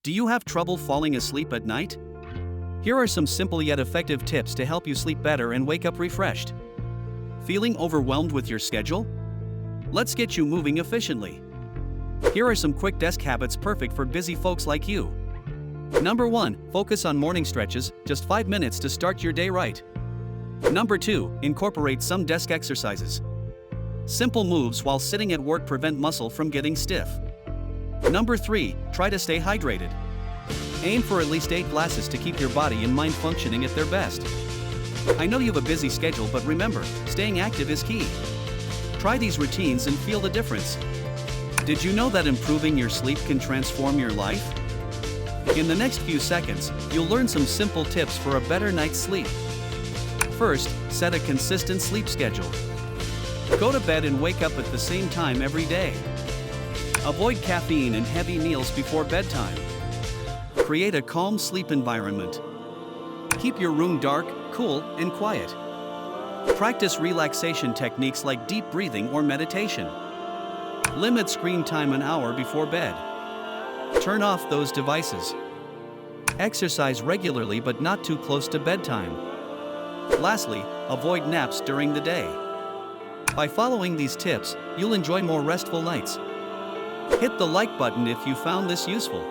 Do you have trouble falling asleep at night? Here are some simple yet effective tips to help you sleep better and wake up refreshed. Feeling overwhelmed with your schedule? Let's get you moving efficiently. Here are some quick desk habits perfect for busy folks like you. Number 1. Focus on morning stretches, just 5 minutes to start your day right. Number 2. Incorporate some desk exercises. Simple moves while sitting at work prevent muscle from getting stiff. Number 3. Try to stay hydrated. Aim for at least 8 glasses to keep your body and mind functioning at their best. I know you have a busy schedule, but remember, staying active is key. Try these routines and feel the difference. Did you know that improving your sleep can transform your life? In the next few seconds, you'll learn some simple tips for a better night's sleep. First, set a consistent sleep schedule. Go to bed and wake up at the same time every day. Avoid caffeine and heavy meals before bedtime. Create a calm sleep environment. Keep your room dark, cool, and quiet. Practice relaxation techniques like deep breathing or meditation. Limit screen time an hour before bed. Turn off those devices. Exercise regularly but not too close to bedtime. Lastly, avoid naps during the day. By following these tips, you'll enjoy more restful nights. Hit the like button if you found this useful.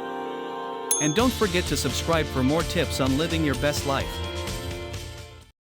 And don't forget to subscribe for more tips on living your best life.